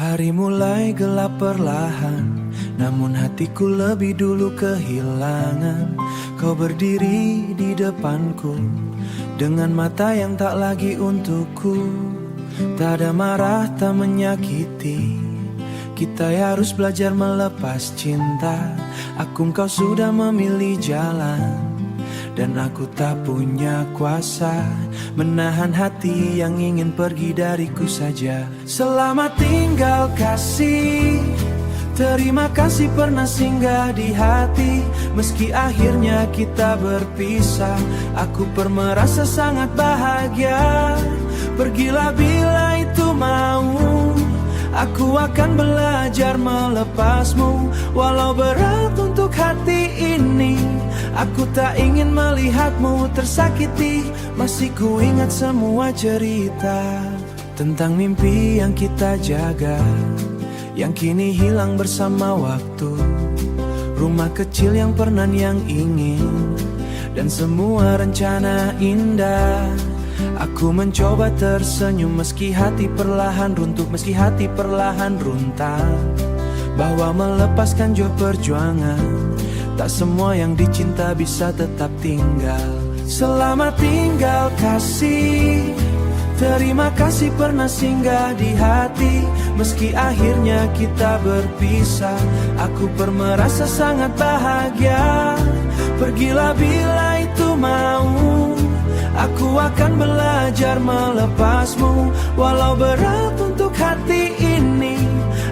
Hari mulai gelap perlahan, namun hatiku lebih dulu kehilangan. Kau berdiri di depanku, dengan mata yang tak lagi untukku. Tak ada marah, tak menyakiti. Kita harus belajar melepas cinta. Aku kau sudah memilih jalan, dan aku tak punya kuasa menahan hati yang ingin pergi dariku saja. Selamat tinggal kasih, terima kasih pernah singgah di hati. Meski akhirnya kita berpisah, aku merasa sangat bahagia. Pergilah bila itu mau, aku akan belajar melepasmu. Walau berat untuk hati ini, aku tak ingin melihatmu tersakiti. Masih ku ingat semua cerita tentang mimpi yang kita jaga, yang kini hilang bersama waktu. Rumah kecil yang pernah yang ingin, dan semua rencana indah. Aku mencoba tersenyum meski hati perlahan runtuh, meski hati perlahan runtuh. Bahwa melepaskan jauh perjuangan, tak semua yang dicinta bisa tetap tinggal. Selamat tinggal kasih, terima kasih pernah singgah di hati. Meski akhirnya kita berpisah, aku merasa sangat bahagia. Pergilah bila itu mau, aku akan belajar melepasmu. Walau berat untuk hati ini,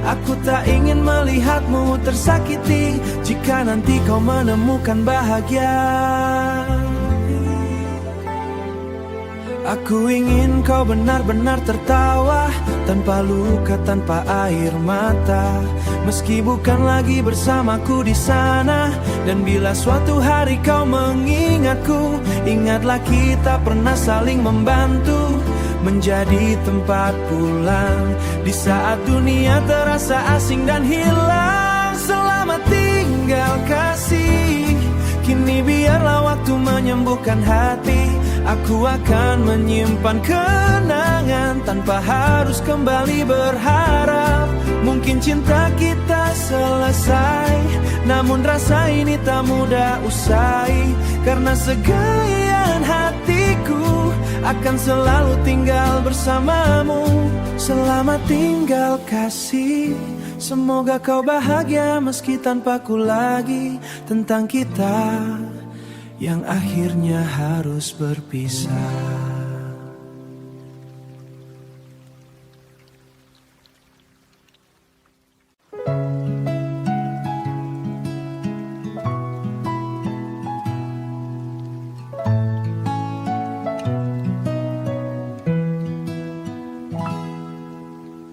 aku tak ingin melihatmu tersakiti. Jika nanti kau menemukan bahagia, aku ingin kau benar-benar tertawa, tanpa luka, tanpa air mata. Meski bukan lagi bersamaku di sana, dan bila suatu hari kau mengingatku, ingatlah kita pernah saling membantu, menjadi tempat pulang di saat dunia terasa asing dan hilang. Selamat tinggal kasih, kini biarlah waktu menyembuhkan hati. Aku akan menyimpan kenangan tanpa harus kembali berharap. Mungkin cinta kita selesai, namun rasa ini tak mudah usai. Karena segaian hatiku akan selalu tinggal bersamamu. Selamat tinggal kasih, semoga kau bahagia meski tanpaku lagi. Tentang kita yang akhirnya harus berpisah.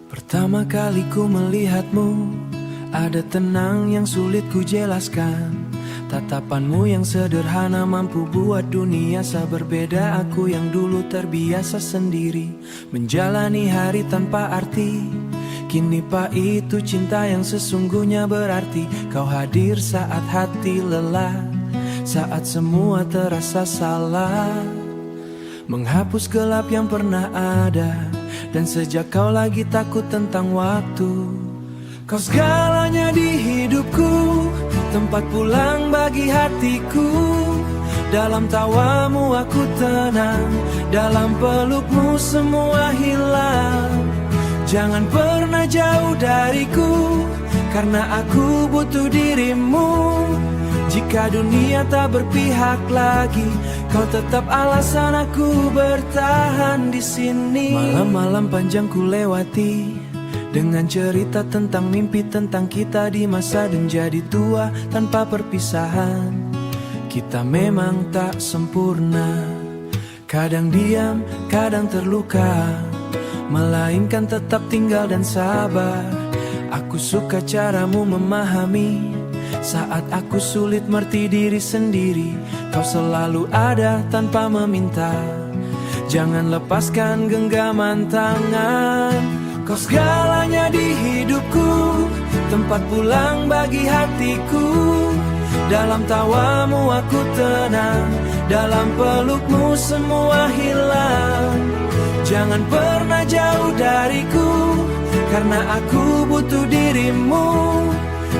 Pertama kali ku melihatmu, ada tenang yang sulit ku jelaskan. Tatapanmu yang sederhana mampu buat dunia berbeda. Aku yang dulu terbiasa sendiri, menjalani hari tanpa arti. Kini pahit itu cinta yang sesungguhnya berarti. Kau hadir saat hati lelah, saat semua terasa salah. Menghapus gelap yang pernah ada, dan sejak kau lagi takut tentang waktu. Kau segalanya di hidupku, tempat pulang bagi hatiku. Dalam tawamu aku tenang, dalam pelukmu semua hilang. Jangan pernah jauh dariku, karena aku butuh dirimu. Jika dunia tak berpihak lagi, kau tetap alasan aku bertahan di sini. Malam-malam panjang ku lewati, dengan cerita tentang mimpi, tentang kita di masa dan jadi tua tanpa perpisahan. Kita memang tak sempurna, kadang diam, kadang terluka, melainkan tetap tinggal dan sabar. Aku suka caramu memahami, saat aku sulit mengerti diri sendiri. Kau selalu ada tanpa meminta, jangan lepaskan genggaman tangan. Kau segalanya di hidupku, tempat pulang bagi hatiku. Dalam tawamu aku tenang, dalam pelukmu semua hilang. Jangan pernah jauh dariku, karena aku butuh dirimu.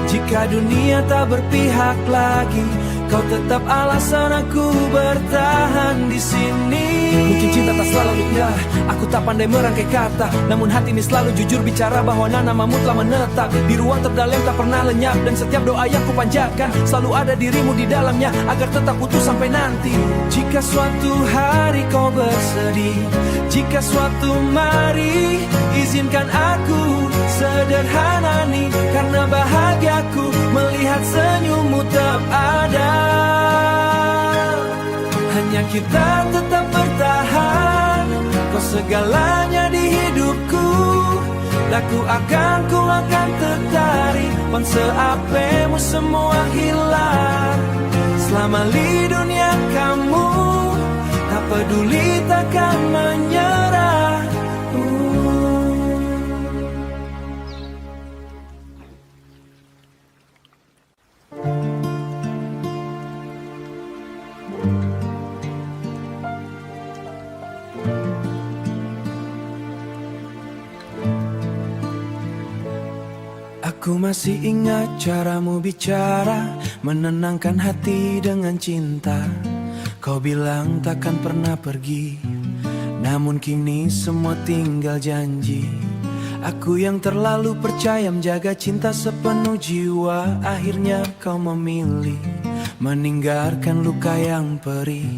Jika dunia tak berpihak lagi, kau tetap alasan aku bertahan di sini. Mungkin cinta tak selalu indah, aku tak pandai merangkai kata, namun hati ini selalu jujur bicara bahwa namamu telah menetap di ruang terdalam, tak pernah lenyap. Dan setiap doa yang kupanjatkan selalu ada dirimu di dalamnya, agar tetap utuh sampai nanti. Jika suatu hari kau bersedih, jika suatu hari izinkan aku sederhana nih, karena bahagiaku melihat senyummu tetap ada. Hanya kita tetap bertahan, kau segalanya di hidupku. Ku akan tertarik, panse apemu semua hilang. Selama di dunia kamu, tak peduli takkan menyerah. Aku masih ingat caramu bicara, menenangkan hati dengan cinta. Kau bilang takkan pernah pergi, namun kini semua tinggal janji. Aku yang terlalu percaya menjaga cinta sepenuh jiwa, akhirnya kau memilih meninggalkan luka yang perih.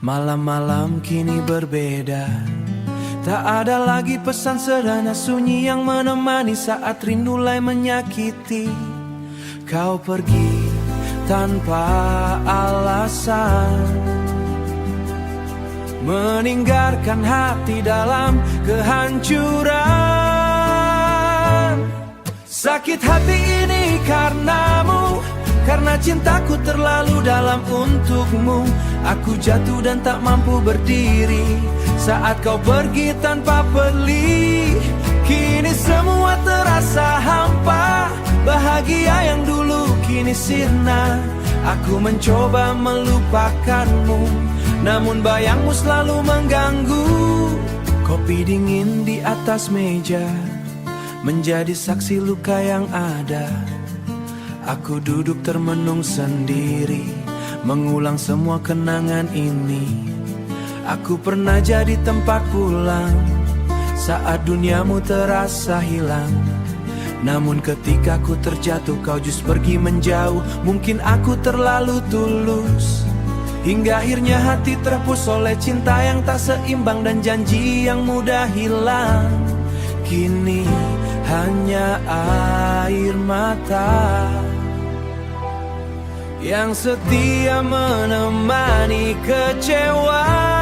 Malam-malam kini berbeda, tak ada lagi pesan sederhana sunyi yang menemani saat rindu mulai menyakiti. Kau pergi tanpa alasan, meninggalkan hati dalam kehancuran. Sakit hati ini karenamu, karena cintaku terlalu dalam untukmu. Aku jatuh dan tak mampu berdiri saat kau pergi tanpa peduli. Kini semua terasa hampa, bahagia yang dulu kini sirna. Aku mencoba melupakanmu, namun bayangmu selalu mengganggu. Kopi dingin di atas meja menjadi saksi luka yang ada. Aku duduk termenung sendiri, mengulang semua kenangan ini. Aku pernah jadi tempat pulang saat duniamu terasa hilang. Namun ketika ku terjatuh, kau justru pergi menjauh. Mungkin aku terlalu tulus, hingga akhirnya hati terhapus oleh cinta yang tak seimbang dan janji yang mudah hilang. Kini hanya air mata yang setia menemani kecewa.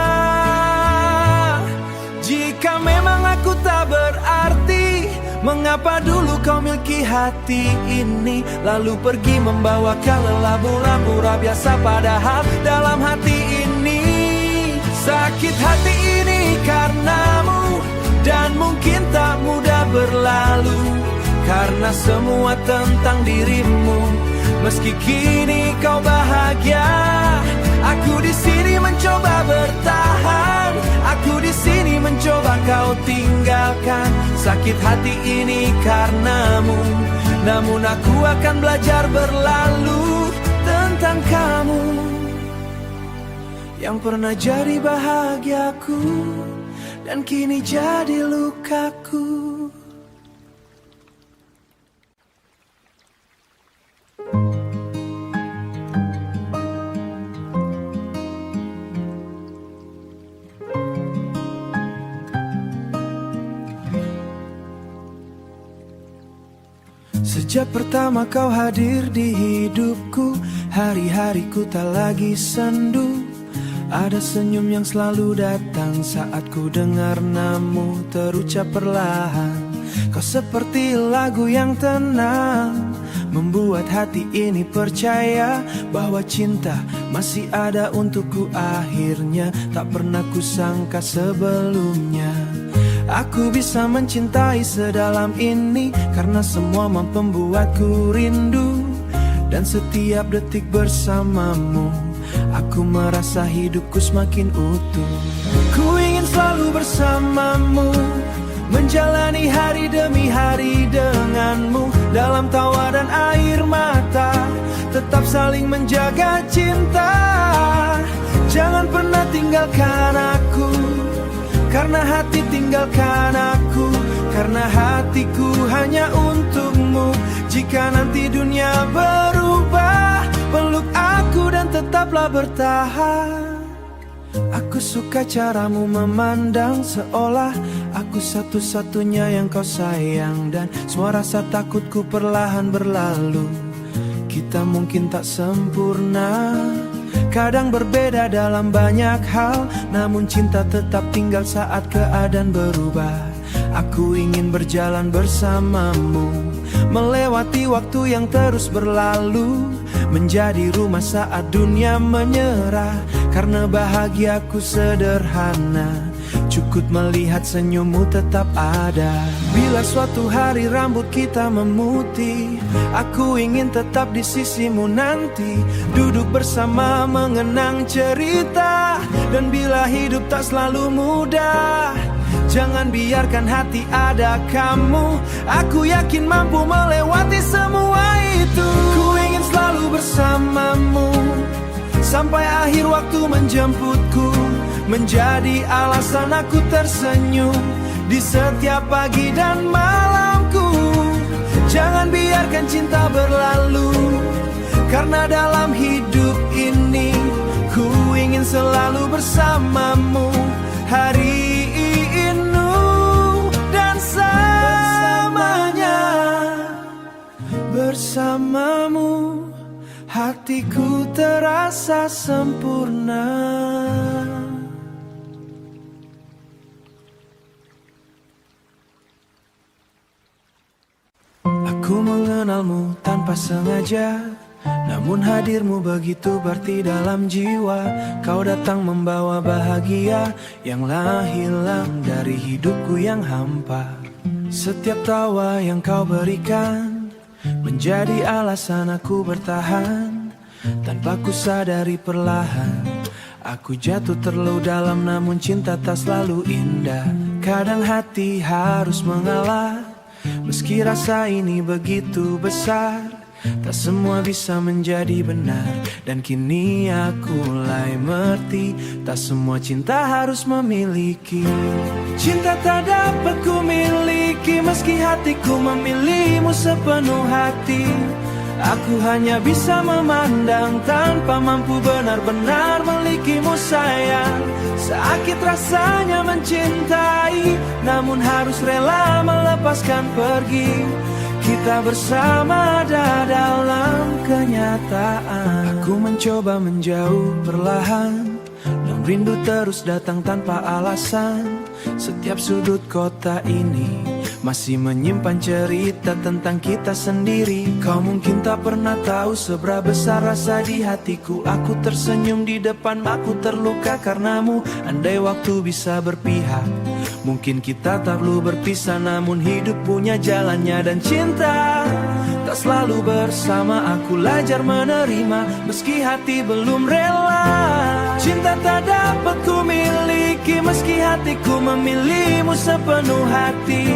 Jika memang aku tak berarti, mengapa dulu kau miliki hati ini, lalu pergi membawa lelah pura-pura biasa, padahal dalam hati ini sakit hati ini karenamu. Dan mungkin tak mudah berlalu, karena semua tentang dirimu. Meski kini kau bahagia, aku di sini mencoba bertahan. Aku di sini mencoba kau tinggalkan. Sakit hati ini karenamu, namun aku akan belajar berlalu tentang kamu yang pernah jadi bahagiaku dan kini jadi lukaku. Sejak pertama kau hadir di hidupku, hari-hariku tak lagi sendu. Ada senyum yang selalu datang saat ku dengar namamu terucap perlahan. Kau seperti lagu yang tenang, membuat hati ini percaya bahwa cinta masih ada untukku. Akhirnya tak pernah kusangka sebelumnya aku bisa mencintai sedalam ini, karena semua mampu membuatku rindu. Dan setiap detik bersamamu, aku merasa hidupku semakin utuh. Ku ingin selalu bersamamu, menjalani hari demi hari denganmu. Dalam tawa dan air mata, tetap saling menjaga cinta. Jangan pernah tinggalkan aku, karena hati tinggalkan aku, karena hatiku hanya untukmu. Jika nanti dunia berubah, peluk aku dan tetaplah bertahan. Aku suka caramu memandang, seolah aku satu-satunya yang kau sayang. Dan semua rasa takutku perlahan berlalu. Kita mungkin tak sempurna, kadang berbeda dalam banyak hal, namun cinta tetap tinggal saat keadaan berubah. Aku ingin berjalan bersamamu, melewati waktu yang terus berlalu, menjadi rumah saat dunia menyerah. Karena bahagiaku sederhana, cukup melihat senyummu tetap ada. Bila suatu hari rambut kita memutih, aku ingin tetap di sisimu nanti, duduk bersama mengenang cerita. Dan bila hidup tak selalu mudah, jangan biarkan hati ada kamu. Aku yakin mampu melewati semua itu. Ku ingin selalu bersamamu, sampai akhir waktu menjemputku, menjadi alasan aku tersenyum di setiap pagi dan malamku. Jangan biarkan cinta berlalu, karena dalam hidup ini ku ingin selalu bersamamu. Hari ini dan selamanya, bersamamu hatiku terasa sempurna. Aku mengenalmu tanpa sengaja, namun hadirmu begitu berarti dalam jiwa. Kau datang membawa bahagia yang lah hilang dari hidupku yang hampa. Setiap tawa yang kau berikan menjadi alasan aku bertahan. Tanpa ku sadari perlahan aku jatuh terlalu dalam, namun cinta tak selalu indah. Kadang hati harus mengalah, meski rasa ini begitu besar. Tak semua bisa menjadi benar, dan kini aku mulai mengerti, tak semua cinta harus memiliki. Cinta tak dapat ku miliki, meski hatiku memilihmu sepenuh hati. Aku hanya bisa memandang tanpa mampu benar-benar memilikimu sayang. Sakit rasanya mencintai, namun harus rela melepaskan pergi. Kita bersama ada dalam kenyataan. Aku mencoba menjauh perlahan, dan rindu terus datang tanpa alasan. Setiap sudut kota ini masih menyimpan cerita tentang kita sendiri. Kau mungkin tak pernah tahu seberapa besar rasa di hatiku. Aku tersenyum di depan, aku terluka karenamu. Andai waktu bisa berpihak, mungkin kita tak perlu berpisah. Namun hidup punya jalannya, dan cinta tak selalu bersama. Aku belajar menerima meski hati belum rela. Cinta tak dapat ku miliki, meski hatiku memilihmu sepenuh hati.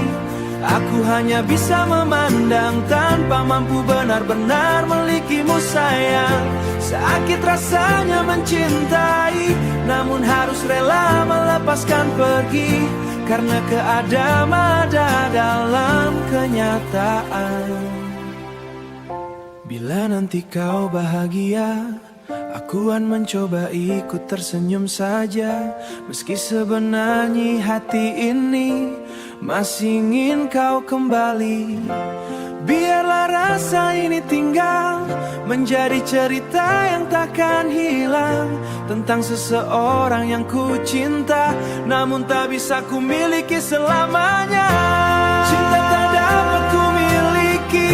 Aku hanya bisa memandang tanpa mampu benar-benar memilikimu sayang. Sakit rasanya mencintai, namun harus rela melepaskan pergi. Karena keadaan ada dalam kenyataan. Bila nanti kau bahagia, aku akan mencoba ikut tersenyum saja. Meski sebenarnya hati ini masih ingin kau kembali. Biarlah rasa ini tinggal menjadi cerita yang takkan hilang, tentang seseorang yang ku cinta, namun tak bisa ku miliki selamanya. Cinta tak dapat ku miliki,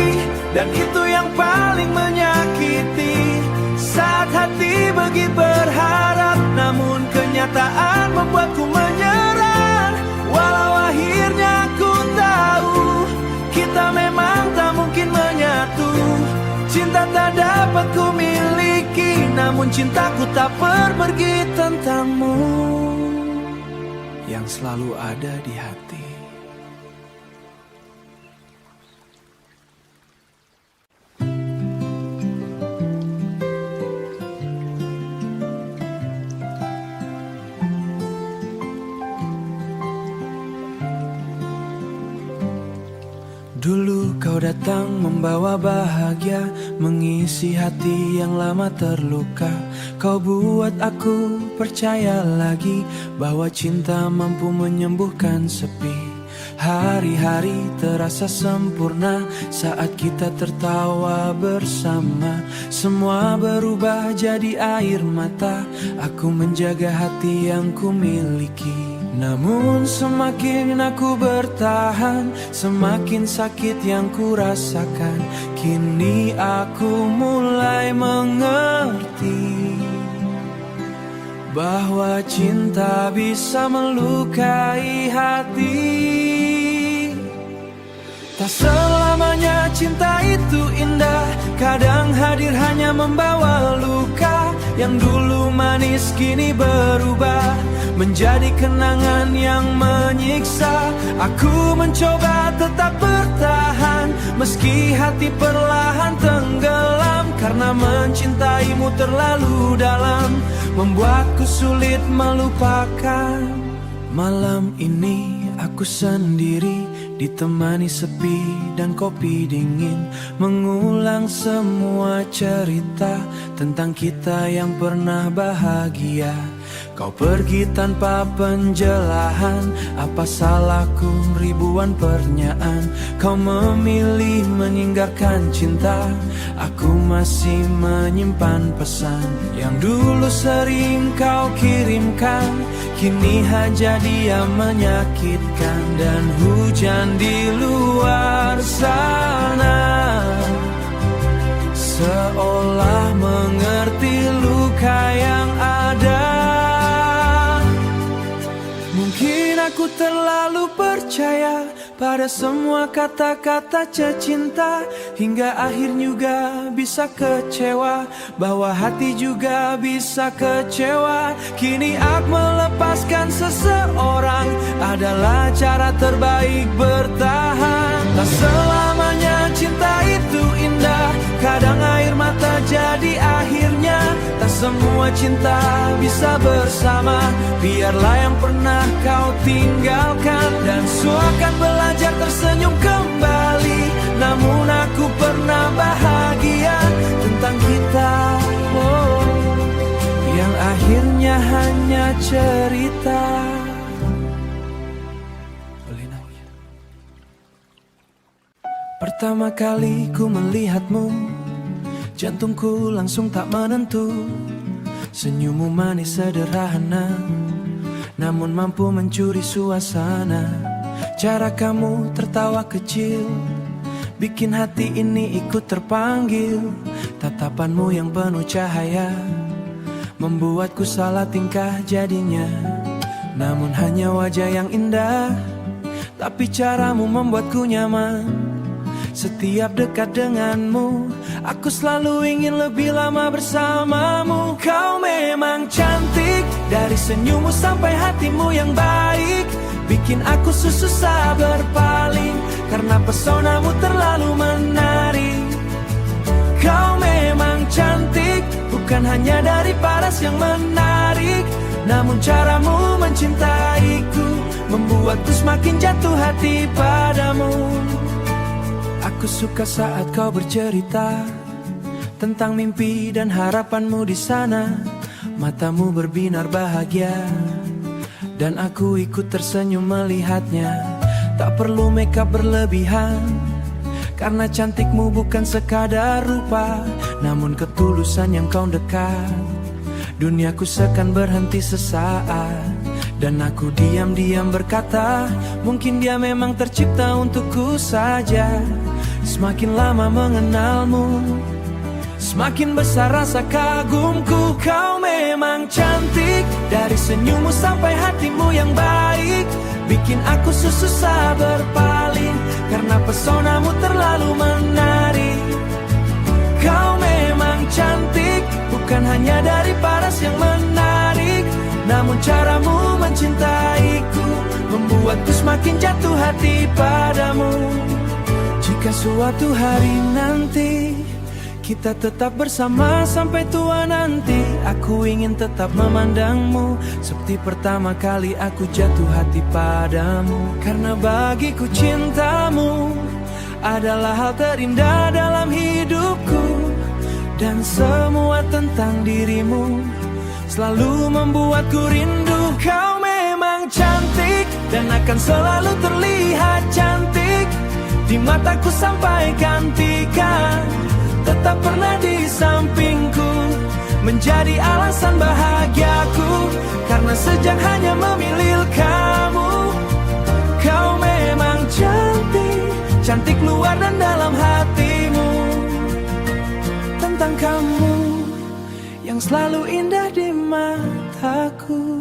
dan itu yang paling menyakiti. Saat hati begitu berharap, namun kenyataan membuatku menyerah. Walau akhirnya ku tahu kita memang tak mungkin menyatu. Cinta tak dapat ku miliki, namun cintaku tak pergi tentangmu yang selalu ada di hati. Dulu kau datang membawa bahagia, mengisi hati yang lama terluka. Kau buat aku percaya lagi bahwa cinta mampu menyembuhkan sepi. Hari-hari terasa sempurna saat kita tertawa bersama. Semua berubah jadi air mata, aku menjaga hati yang ku miliki. Namun semakin aku bertahan, semakin sakit yang ku rasakan. Kini aku mulai mengerti bahwa cinta bisa melukai hati. Tak selamanya cinta itu indah, kadang hadir hanya membawa luka. Yang dulu manis kini berubah menjadi kenangan yang menyiksa. Aku mencoba tetap bertahan meski hati perlahan tenggelam, karena mencintaimu terlalu dalam membuatku sulit melupakan. Malam ini aku sendiri, ditemani sepi dan kopi dingin, mengulang semua cerita tentang kita yang pernah bahagia. Kau pergi tanpa penjelasan, apa salahku ribuan pertanyaan. Kau memilih meninggalkan cinta, aku masih menyimpan pesan yang dulu sering kau kirimkan. Kini hanya dia menyakitkan, dan hujan di luar sana seolah mengerti luka yang ada. Mungkin aku terlalu percaya pada semua kata-kata cinta, hingga akhir juga bisa kecewa, bahwa hati juga bisa kecewa. Kini aku melepaskan seseorang adalah cara terbaik bertahan. Tak selamanya cinta itu indah, kadang air mata jadi akhirnya. Tak semua cinta bisa bersama, biarlah yang pernah kau tinggalkan. Dan akan belajar tersenyum kembali, namun aku pernah bahagia tentang kita, yang akhirnya hanya cerita. Pertama kali ku melihatmu, jantungku langsung tak menentu. Senyummu manis sederhana, namun mampu mencuri suasana. Cara kamu tertawa kecil bikin hati ini ikut terpanggil. Tatapanmu yang penuh cahaya membuatku salah tingkah jadinya. Namun hanya wajah yang indah, tapi caramu membuatku nyaman. Setiap dekat denganmu, aku selalu ingin lebih lama bersamamu. Kau memang cantik, dari senyummu sampai hatimu yang baik, bikin aku susah berpaling, karena pesonamu terlalu menarik. Kau memang cantik, bukan hanya dari paras yang menarik, namun caramu mencintaiku membuatku semakin jatuh hati padamu. Aku suka saat kau bercerita tentang mimpi dan harapanmu di sana. Matamu berbinar bahagia, dan aku ikut tersenyum melihatnya. Tak perlu makeup berlebihan, karena cantikmu bukan sekadar rupa, namun ketulusan yang kau dekat. Duniaku seakan berhenti sesaat, dan aku diam-diam berkata, mungkin dia memang tercipta untukku saja. Semakin lama mengenalmu, semakin besar rasa kagumku. Kau memang cantik, dari senyummu sampai hatimu yang baik, bikin aku susah berpaling, karena pesonamu terlalu menarik. Kau memang cantik, bukan hanya dari paras yang menarik, namun caramu mencintaiku membuatku semakin jatuh hati padamu. Jika suatu hari nanti kita tetap bersama sampai tua nanti, aku ingin tetap memandangmu seperti pertama kali aku jatuh hati padamu. Karena bagiku cintamu adalah hal terindah dalam hidupku. Dan semua tentang dirimu selalu membuatku rindu. Kau memang cantik dan akan selalu terlihat cantik di mataku sampai gantikan. Tetap pernah di sampingku, menjadi alasan bahagiaku. Karena sejak hanya memilih kamu. Kau memang cantik, cantik luar dan dalam hatimu. Tentang kamu yang selalu indah di mataku.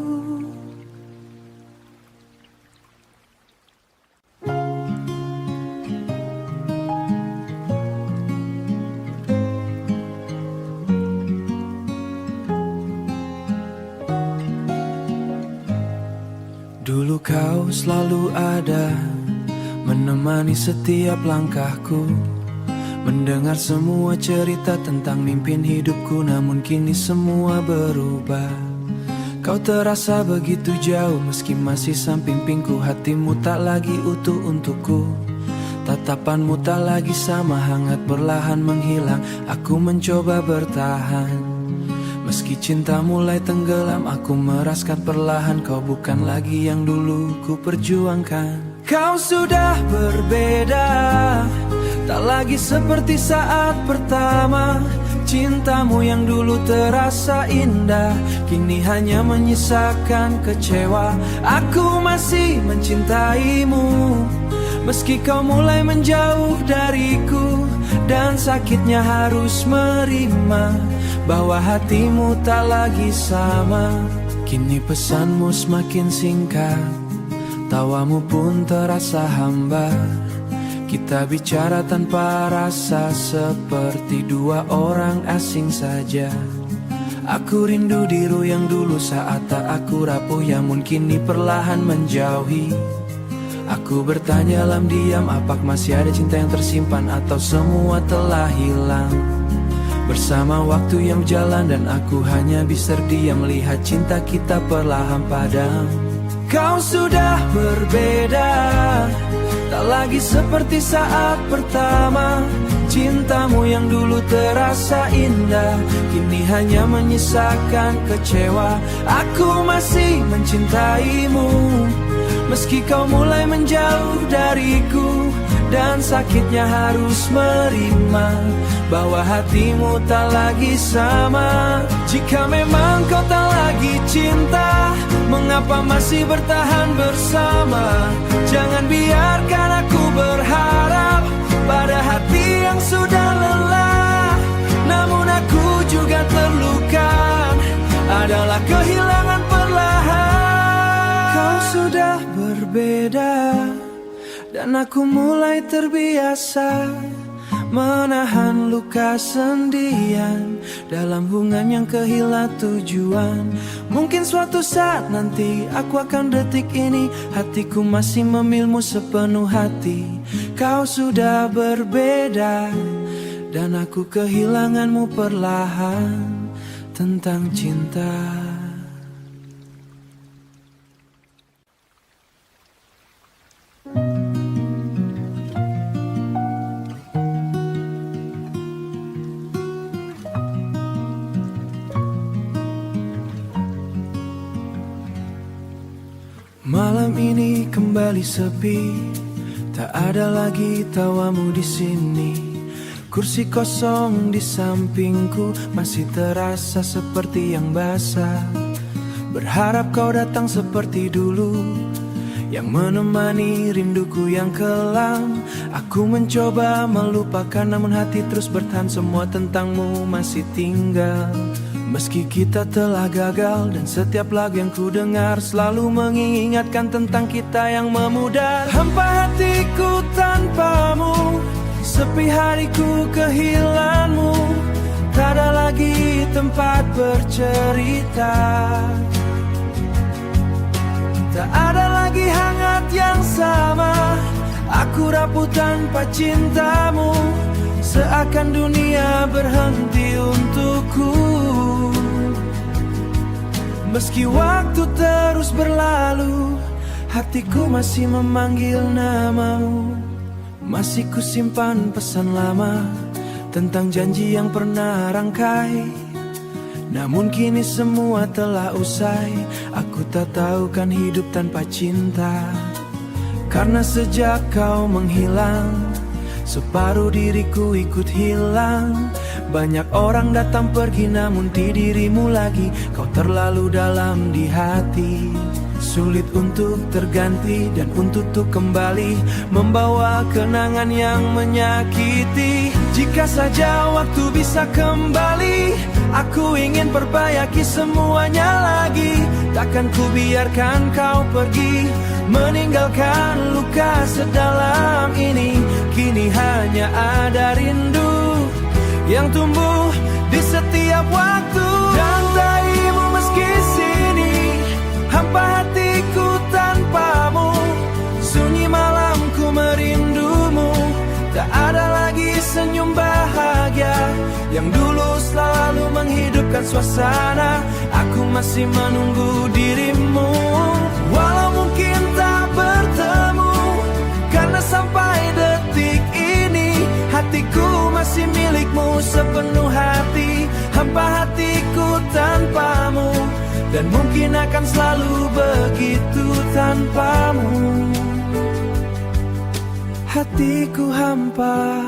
Dulu kau selalu ada, menemani setiap langkahku, mendengar semua cerita tentang mimpin hidupku. Namun kini semua berubah. Kau terasa begitu jauh meski masih samping-pingku. Hatimu tak lagi utuh untukku, tatapanmu tak lagi sama hangat, perlahan menghilang. Aku mencoba bertahan, meski cinta mulai tenggelam. Aku meraskan perlahan kau bukan lagi yang dulu ku perjuangkan. Kau sudah berbeda, tak lagi seperti saat pertama. Cintamu yang dulu terasa indah kini hanya menyisakan kecewa. Aku masih mencintaimu meski kau mulai menjauh dariku. Dan sakitnya harus merima bahwa hatimu tak lagi sama. Kini pesanmu semakin singkat, tawamu pun terasa hambar. Kita bicara tanpa rasa seperti dua orang asing saja. Aku rindu dirimu yang dulu saat tak aku rapuh, yang mungkin kini perlahan menjauhi. Aku bertanya dalam diam, apakah masih ada cinta yang tersimpan atau semua telah hilang bersama waktu yang berjalan. Dan aku hanya bisa diam melihat cinta kita perlahan padam. Kau sudah berbeda, tak lagi seperti saat pertama. Cintamu yang dulu terasa indah kini hanya menyisakan kecewa. Aku masih mencintaimu meski kau mulai menjauh dariku. Dan sakitnya harus merima bahwa hatimu tak lagi sama. Jika memang kau tak lagi cinta, mengapa masih bertahan bersama? Jangan biarkan aku berharap pada hati yang sudah lelah. Namun aku juga terluka, adalah kehilangan perlahan. Kau sudah berbeda dan aku mulai terbiasa menahan luka sendirian dalam hubungan yang kehilangan tujuan. Mungkin suatu saat nanti aku akan detik ini, hatiku masih memilmu sepenuh hati. Kau sudah berbeda dan aku kehilanganmu perlahan. Tentang cinta. Malam ini kembali sepi, tak ada lagi tawamu di sini. Kursi kosong di sampingku masih terasa seperti yang basah. Berharap kau datang seperti dulu, yang menemani rinduku yang kelam. Aku mencoba melupakan namun hati terus bertahan. Semua tentangmu masih tinggal meski kita telah gagal. Dan setiap lagu yang ku dengar selalu mengingatkan tentang kita yang memudar. Hampa hatiku tanpamu, sepi hariku kehilanganmu. Tak ada lagi tempat bercerita, tak ada lagi hangat yang sama. Aku rapuh tanpa cintamu, seakan dunia berhenti untukku. Meski waktu terus berlalu, hatiku masih memanggil namamu. Masih kusimpan pesan lama tentang janji yang pernah rangkai. Namun kini semua telah usai. Aku tak tahu kan hidup tanpa cinta. Karena sejak kau menghilang, separuh diriku ikut hilang. Banyak orang datang pergi namun di dirimu lagi. Kau terlalu dalam di hati. Sulit untuk terganti dan untuk kembali membawa kenangan yang menyakiti. Jika saja waktu bisa kembali, aku ingin perbaiki semuanya lagi. Takkan ku biarkan kau pergi, meninggalkan luka sedalam ini. Kini hanya ada rindu yang tumbuh di setiap waktu. Dan taimu meski sini, hampa hatiku tanpamu. Sunyi malamku merindumu. Tak ada lagi senyum bahagia yang dulu selalu menghidupkan suasana. Aku masih menunggu dirimu. Walau mungkin tak bertemu, karena sampai detik ini hatiku masih milikmu sepenuh hati. Hampa hatiku tanpamu, dan mungkin akan selalu begitu tanpamu. Hatiku hampa,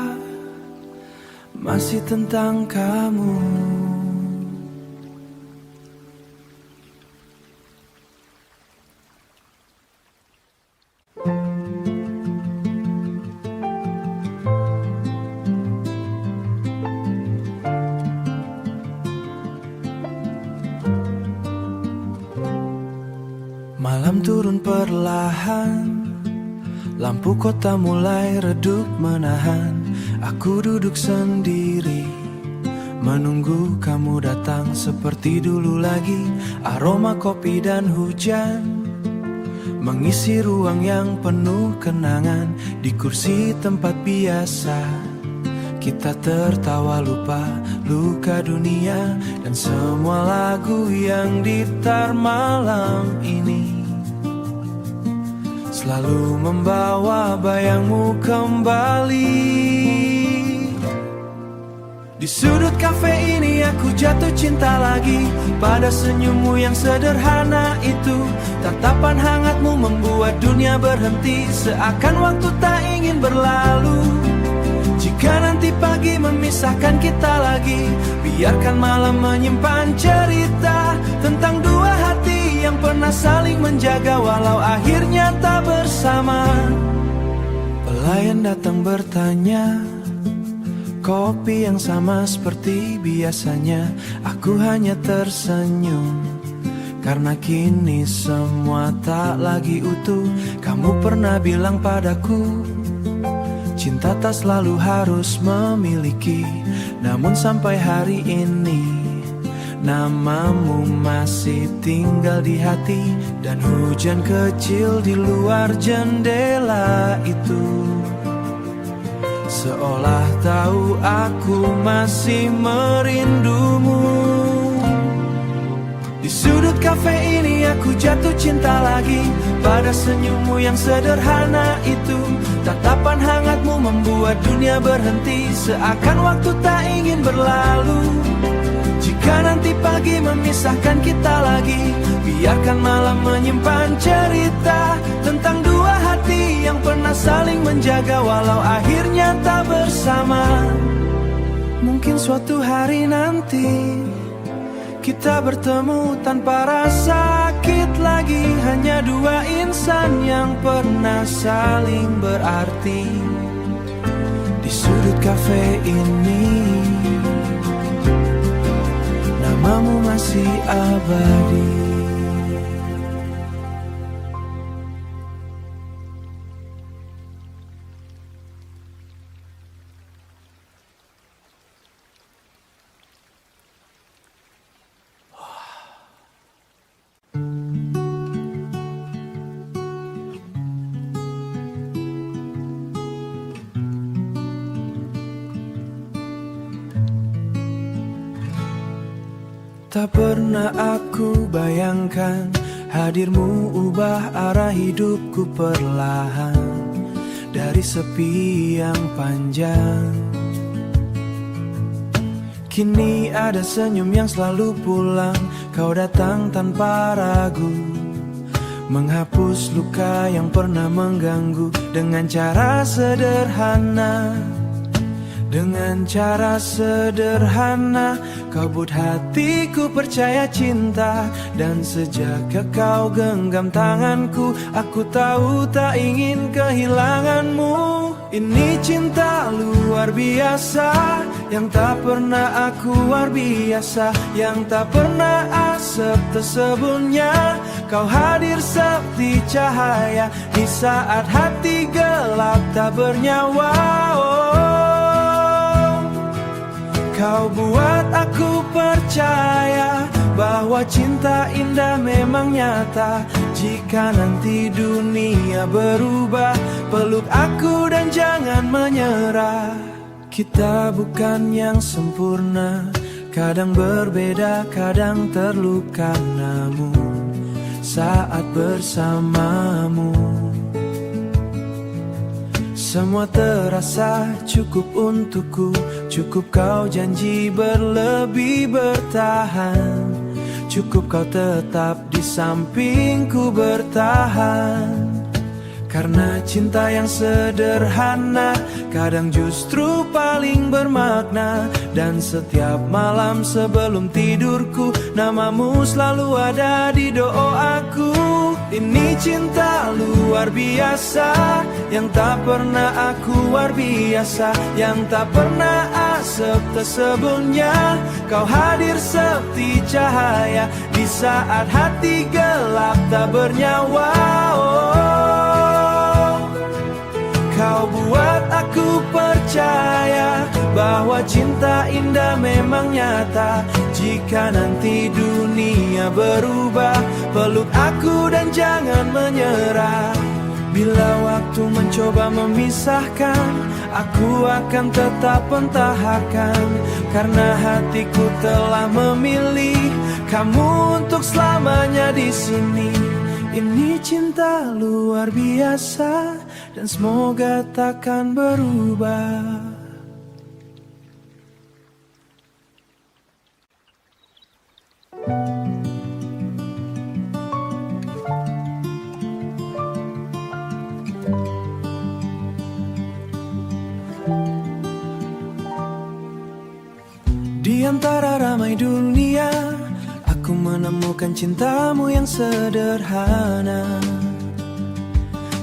masih tentang kamu. Malam turun perlahan, lampu kota mulai redup menahan. Aku duduk sendiri, menunggu kamu datang seperti dulu lagi. Aroma kopi dan hujan mengisi ruang yang penuh kenangan. Di kursi tempat biasa kita tertawa lupa luka dunia dan semua lagu yang ditar malam ini. Selalu membawa bayangmu kembali. Di sudut kafe ini aku jatuh cinta lagi pada senyummu yang sederhana itu. Tatapan hangatmu membuat dunia berhenti, seakan waktu tak ingin berlalu. Jika nanti pagi memisahkan kita lagi, biarkan malam menyimpan cerita tentang dua hati yang pernah saling menjaga walau akhirnya tak bersama. Pelayan datang bertanya, kopi yang sama seperti biasanya. Aku hanya tersenyum karena kini semua tak lagi utuh. Kamu pernah bilang padaku, cinta tak selalu harus memiliki. Namun sampai hari ini namamu masih tinggal di hati. Dan hujan kecil di luar jendela itu seolah tahu aku masih merindumu. Di sudut kafe ini aku jatuh cinta lagi pada senyummu yang sederhana itu. Tatapan hangatmu membuat dunia berhenti, seakan waktu tak ingin berlalu. Jika nanti pagi memisahkan kita lagi, biarkan malam menyimpan cerita tentang dua hati yang pernah saling menjaga walau akhirnya tak bersama. Mungkin suatu hari nanti kita bertemu tanpa rasa sakit lagi. Hanya dua insan yang pernah saling berarti di sudut kafe ini. Namamu masih abadi. Tak pernah aku bayangkan hadirmu ubah arah hidupku perlahan. Dari dari sepi yang panjang. Kini ada senyum yang selalu pulang, kau datang tanpa ragu, menghapus luka yang pernah mengganggu dengan cara sederhana. Dengan cara sederhana, kau buat hatiku percaya cinta. Dan sejak kau genggam tanganku, aku tahu tak ingin kehilanganmu. Ini cinta luar biasa, yang tak pernah aku luar biasa, yang tak pernah asap tersebutnya. Kau hadir seperti cahaya di saat hati gelap tak bernyawa. Kau buat aku percaya bahwa cinta indah memang nyata. Jika nanti dunia berubah, peluk aku dan jangan menyerah. Kita bukan yang sempurna, kadang berbeda, kadang terluka. Namun saat bersamamu, semua terasa cukup untukku. Cukup kau janji berlebih bertahan, cukup kau tetap di sampingku bertahan. Karena cinta yang sederhana kadang justru paling bermakna. Dan setiap malam sebelum tidurku, namamu selalu ada di doaku. Ini cinta luar biasa, yang tak pernah aku luar biasa, yang tak pernah asap tersebutnya. Kau hadir seperti cahaya di saat hati gelap tak bernyawa. Kau buat aku percaya bahwa cinta indah memang nyata. Jika nanti dunia berubah, peluk aku dan jangan menyerah. Bila waktu mencoba memisahkan, aku akan tetap pentahkan. Karena hatiku telah memilih kamu untuk selamanya di sini. Ini cinta luar biasa dan semoga takkan berubah. Di antara ramai dunia, aku menemukan cintamu yang sederhana.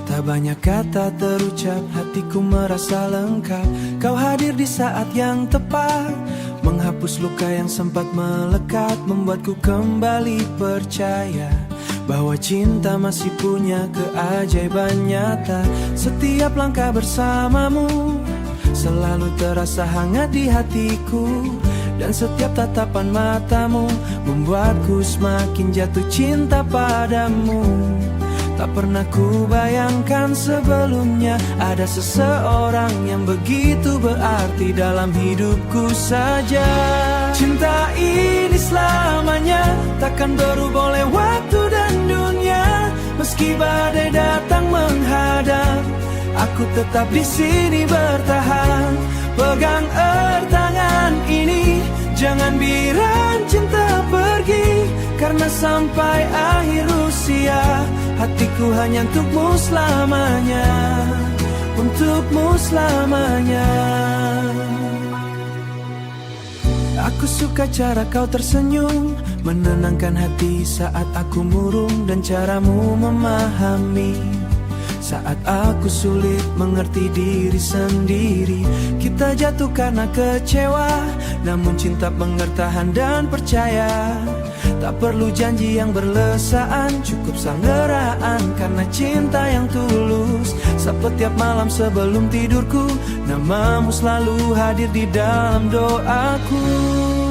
Tak banyak kata terucap, hatiku merasa lengkap. Kau hadir di saat yang tepat, menghapus luka yang sempat melekat, membuatku kembali percaya bahwa cinta masih punya keajaiban nyata. Setiap langkah bersamamu selalu terasa hangat di hatiku. Dan setiap tatapan matamu membuatku semakin jatuh cinta padamu. Tak pernah ku bayangkan sebelumnya ada seseorang yang begitu berarti dalam hidupku saja. Cinta ini selamanya takkan berubah oleh waktu dan dunia. Meski badai datang menghadang, aku tetap di sini bertahan. Pegang erat tangan ini, jangan biarkan cinta pergi. Karena sampai akhir usia, hatiku hanya untukmu selamanya, untukmu selamanya. Aku suka cara kau tersenyum, menenangkan hati saat aku murung. Dan caramu memahami saat aku sulit mengerti diri sendiri. Kita jatuh karena kecewa, namun cinta bertahan dan percaya. Tak perlu janji yang berlesaan, cukup sanggeraan karena cinta yang tulus. Setiap malam sebelum tidurku, namamu selalu hadir di dalam doaku.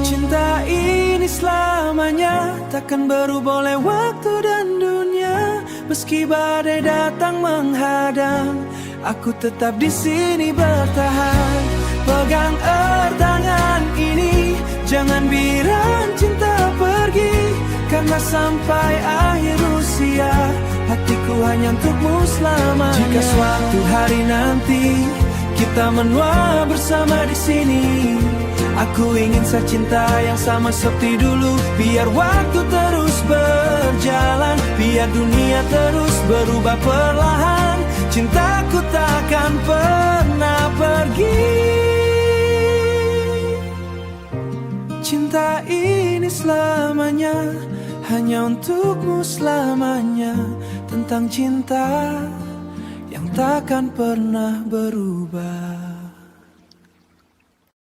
Cinta ini selamanya takkan berubah oleh waktu dan dunia. Meski badai datang menghadang, aku tetap di sini bertahan. Pegang erat tangan ini, jangan biarkan cinta pergi. Karena sampai akhir usia, hatiku hanya untukmu selamanya. Jika suatu hari nanti kita menua bersama di sini, aku ingin secinta yang sama seperti dulu. Biar waktu terus berjalan, biar dunia terus berubah perlahan, cintaku takkan pernah pergi. Cinta ini selamanya, hanya untukmu selamanya. Tentang cinta yang takkan pernah berubah.